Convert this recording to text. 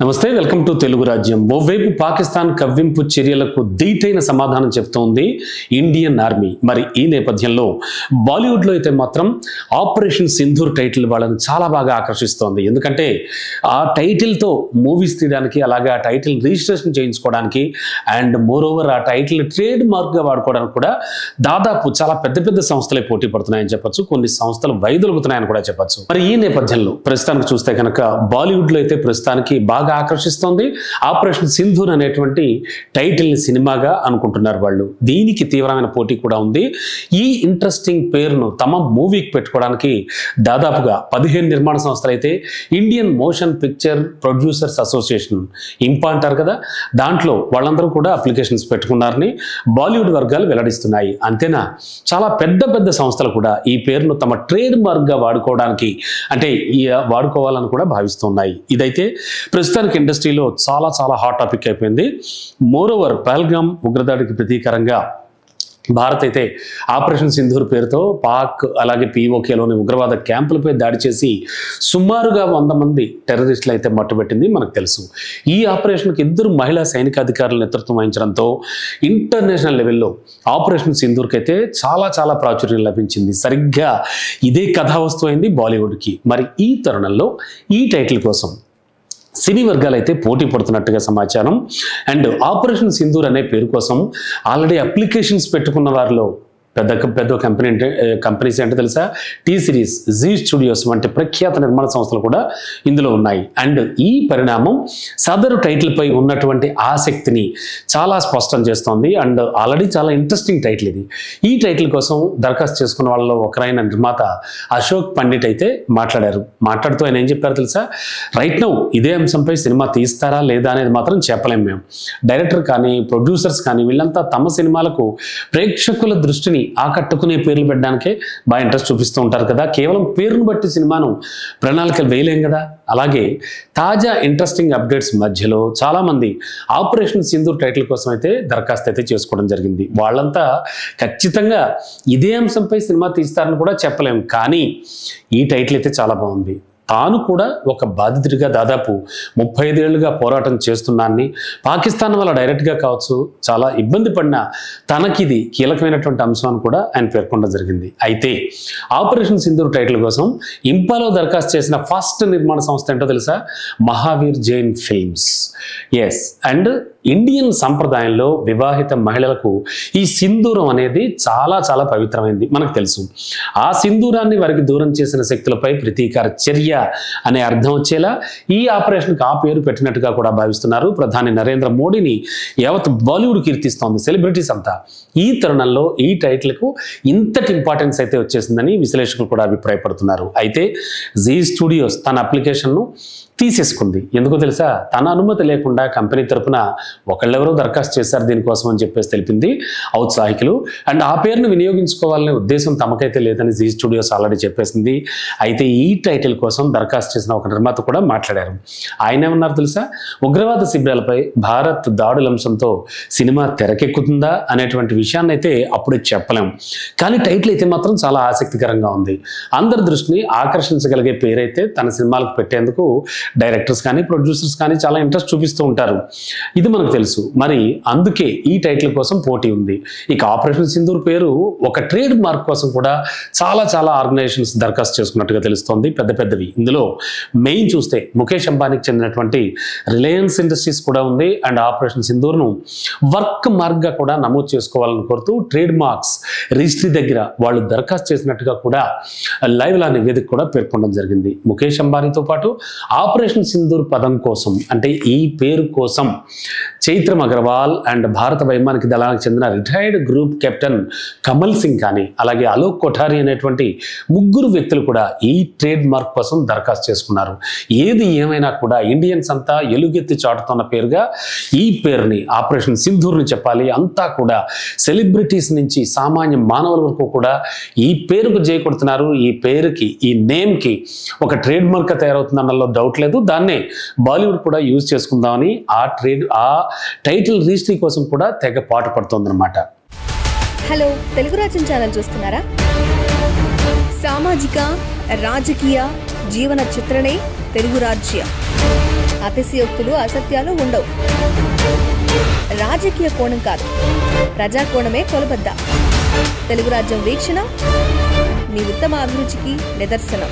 నమస్తే, welcome to Telugu రాజ్యం. ఓవైపు పాకిస్తాన్ కవ్వింపు చర్యలకు ధీటైన సమాధానం చెప్తోంది ఇండియన్ ఆర్మీ. మరి ఈ నేపథ్యంలో బాలీవుడ్లో అయితే మాత్రం ఆపరేషన్ సింధూర్ టైటిల్ వాళ్ళని చాలా బాగా ఆకర్షిస్తోంది. ఎందుకంటే ఆ టైటిల్తో మూవీస్ తీయడానికి, అలాగే ఆ టైటిల్ రిజిస్ట్రేషన్ చేయించుకోవడానికి అండ్ మోర్ ఓవర్ ఆ టైటిల్ ట్రేడ్ మార్క్గా వాడుకోవడానికి కూడా దాదాపు చాలా పెద్ద పెద్ద సంస్థలే పోటీ పడుతున్నాయని చెప్పొచ్చు. కొన్ని సంస్థలు వైదొలుగుతున్నాయని కూడా చెప్పొచ్చు. మరి ఈ నేపథ్యంలో ప్రస్తుతానికి చూస్తే కనుక బాలీవుడ్లో అయితే ప్రస్తుతానికి బాగా ఆకర్షిస్తోంది ఆపరేషన్ సింధూర్ అనేటువంటి టైటిల్ సినిమాగా అనుకుంటున్నారు వాళ్ళు. దీనికి తీవ్రమైన పోటీ కూడా ఉంది. ఈ ఇంట్రెస్టింగ్ పేరును తమ మూవీకి పెట్టుకోవడానికి దాదాపుగా 15 నిర్మాణ సంస్థలు అయితే Indian motion picture producers association IMPA అంటారు కదా, దాంట్లో వాళ్ళందరూ కూడా అప్లికేషన్స్ పెట్టుకున్నారని బాలీవుడ్ వర్గాలు వెల్లడిస్తున్నాయి. అంతేనా, చాలా పెద్ద పెద్ద సంస్థలు కూడా ఈ పేరును తమ ట్రేడ్ మార్క్గా వాడుకోవడానికి వాడుకోవాలని కూడా భావిస్తున్నాయి. ఇదైతే ప్రస్తుతానికి ఇండస్ట్రీలో చాలా చాలా హాట్ టాపిక్ అయిపోయింది. మోర్ ఓవర్ పహల్గామ్ ఉగ్రదాడికి ప్రతీకారంగా భారత్ అయితే ఆపరేషన్ సింధూర్ పేరుతో పాక్ అలాగే పీఓకేలోని ఉగ్రవాద క్యాంపులపై దాడి చేసి సుమారుగా 100 మంది టెర్రరిస్టులు అయితే మట్టుబెట్టింది మనకు తెలుసు. ఈ ఆపరేషన్కి 2 మహిళా సైనికాధికారుల నేతృత్వం వహించడంతో ఇంటర్నేషనల్ లెవెల్లో ఆపరేషన్ సింధూర్కి అయితే చాలా చాలా ప్రాచుర్యం లభించింది. సరిగ్గా ఇదే కథావస్తు అయింది బాలీవుడ్కి. మరి ఈ తరుణంలో ఈ టైటిల్ కోసం సినీ వర్గాలు అయితే పోటీ పడుతున్నట్టుగా సమాచారం. అండ్ ఆపరేషన్ సింధూర్ అనే పేరు కోసం ఆల్రెడీ అప్లికేషన్స్ పెట్టుకున్న వారిలో పెద్ద కంపెనీస్ అంటే తెలుసా, టీ సిరీస్, జీ స్టూడియోస్ వంటి ప్రఖ్యాత నిర్మాణ సంస్థలు కూడా ఇందులో ఉన్నాయి. అండ్ ఈ పరిణామం సదరు టైటిల్పై ఉన్నటువంటి ఆసక్తిని చాలా స్పష్టం చేస్తోంది. అండ్ ఆల్రెడీ చాలా ఇంట్రెస్టింగ్ టైటిల్ ఇది. ఈ టైటిల్ కోసం దరఖాస్తు చేసుకున్న వాళ్ళలో ఒకరైన నిర్మాత అశోక్ పండిట్ అయితే మాట్లాడుతూ ఆయన ఏం చెప్పారు తెలుసా, రైట్ నౌ ఇదే అంశంపై సినిమా తీస్తారా లేదా అనేది మాత్రం చెప్పలేం మేము. డైరెక్టర్ కానీ ప్రొడ్యూసర్స్ కానీ వీళ్ళంతా తమ సినిమాలకు ప్రేక్షకుల దృష్టిని ఆకట్టుకునే పేర్లు పెట్టడానికే బాగా ఇంట్రెస్ట్ చూపిస్తూ ఉంటారు కదా. కేవలం పేరును బట్టి సినిమాను ప్రణాళికలు వేయలేం కదా. అలాగే తాజా ఇంట్రెస్టింగ్ అప్డేట్స్ మధ్యలో చాలామంది ఆపరేషన్ సింధూర్ టైటిల్ కోసం అయితే దరఖాస్తు అయితే చేసుకోవడం జరిగింది. వాళ్ళంతా ఖచ్చితంగా ఇదే అంశంపై సినిమా తీస్తారని కూడా చెప్పలేం. కానీ ఈ టైటిల్ అయితే చాలా బాగుంది. తాను కూడా ఒక బాధితుడిగా దాదాపు 35 ఏళ్లుగా పోరాటం చేస్తున్నాన్ని, పాకిస్తాన్ వల్ల డైరెక్ట్గా కావచ్చు చాలా ఇబ్బంది పడిన తనకిది కీలకమైనటువంటి అంశం అని కూడా ఆయన పేర్కొనడం జరిగింది. అయితే ఆపరేషన్ సింధూర్ టైటిల్ కోసం ఇంపాలో దరఖాస్తు చేసిన ఫస్ట్ నిర్మాణ సంస్థ ఏంటో తెలుసా, Mahavir Jain films. Yes, and Indian సంప్రదాయంలో వివాహిత మహిళలకు ఈ సింధూరం అనేది చాలా చాలా పవిత్రమైంది మనకు తెలుసు. ఆ సింధూరాన్ని వారికి దూరం చేసిన శక్తులపై ప్రతీకార చర్య అనే అర్థం వచ్చేలా ఈ ఆపరేషన్కి ఆ పేరు పెట్టినట్టుగా కూడా భావిస్తున్నారు. ప్రధాని నరేంద్ర మోడీని యావత్ బాలీవుడ్ కీర్తిస్తోంది, సెలబ్రిటీస్ అంతా. ఈ తరుణంలో ఈ టైటిల్కు ఇంతటి ఇంపార్టెన్స్ అయితే వచ్చేసిందని విశ్లేషకులు కూడా అభిప్రాయపడుతున్నారు. అయితే జీ స్టూడియోస్ తన అప్లికేషన్ను తీసేసుకుంది. ఎందుకో తెలుసా, తన అనుమతి లేకుండా కంపెనీ తరపున ఒకళ్ళెవరో దరఖాస్తు చేశారు దీనికోసం అని చెప్పేసి తెలిపింది ఔత్సాహికులు. అండ్ ఆ పేరును వినియోగించుకోవాలనే ఉద్దేశం తమకైతే లేదని జీ స్టూడియోస్ ఆల్రెడీ చెప్పేసింది. అయితే ఈ టైటిల్ కోసం దరఖాస్తు చేసిన ఒక నిర్మాత కూడా మాట్లాడారు. ఆయన ఏమన్నారు తెలుసా, ఉగ్రవాద శిబిరాలపై భారత్ దాడుల అంశంతో సినిమా తెరకెక్కుతుందా అనేటువంటి విషయాన్ని అయితే అప్పుడే చెప్పలేం. కానీ టైటిల్ అయితే మాత్రం చాలా ఆసక్తికరంగా ఉంది. అందరి దృష్టిని ఆకర్షించగలిగే పేరైతే తన సినిమాలకు పెట్టేందుకు డైరెక్టర్స్ కానీ ప్రొడ్యూసర్స్ కానీ చాలా ఇంట్రెస్ట్ చూపిస్తూ ఉంటారు. ఇది మనకు తెలుసు. మరి అందుకే ఈ టైటిల్ కోసం పోటీ ఉంది. ఇక ఆపరేషన్ సింధూర్ పేరు ఒక ట్రేడ్ మార్క్ కోసం కూడా చాలా చాలా ఆర్గనైజేషన్స్ దరఖాస్తు చేసుకున్నట్టుగా తెలుస్తోంది, పెద్ద పెద్దవి. ఇందులో మెయిన్ చూస్తే ముఖేష్ అంబానీకి చెందినటువంటి రిలయన్స్ ఇండస్ట్రీస్ కూడా ఉంది. అండ్ ఆపరేషన్ సింధూర్ను వర్క్ మార్క్గా కూడా నమోదు చేసుకోవాలని కోరుతూ ట్రేడ్ మార్క్స్ రిజిస్ట్రీ దగ్గర వాళ్ళు దరఖాస్తు చేసినట్టుగా కూడా లైవ్ లా నివేదిక కూడా పేర్కొనడం జరిగింది. ముఖేష్ అంబానీతో పాటు ఆపరేషన్ సింధూర్ పదం కోసం అంటే ఈ పేరు కోసం చైత్రం అగర్వాల్ అండ్ భారత వైమానిక దళానికి చెందిన retired group captain Kamal Singh కానీ అలాగే అలోక్ కొఠారి అనేటువంటి 3 వ్యక్తులు కూడా ఈ ట్రేడ్ మార్క్ కోసం దరఖాస్తు చేసుకున్నారు. ఏది ఏమైనా కూడా ఇండియన్స్ అంతా ఎలుగెత్తి చాటుతున్న పేరుగా ఈ పేరుని ఆపరేషన్ సింధూర్ని చెప్పాలి. అంతా కూడా సెలబ్రిటీస్ నుంచి సామాన్య మానవుల వరకు కూడా ఈ పేరుకు జై కొడుతున్నారు. ఈ పేరుకి, ఈ నేమ్కి ఒక ట్రేడ్ మార్క్ తయారవుతుందన్నలో డౌట్ లేదు. దాన్నే బాలీవుడ్ కూడా యూజ్ చేసుకుందామని ఆ టైటిల్ రిజిస్ట్రీ కోసం కూడా తెగ పాటు పడుతోందన్నమాట. హలో, తెలుగు రాజ్యం ఛానల్ చూస్తున్నారా? సామాజిక, రాజకీయ, జీవన చిత్రణే తెలుగు రాజ్యం. అతిశయోక్తులు అసత్యాలు ఉండవు. రాజకీయ కోణం కాదు, ప్రజా కోణమే కొలబద్ద. తెలుగు రాజ్యం వీక్షణ మీ ఉత్తమ అభిరుచికి నిదర్శనం.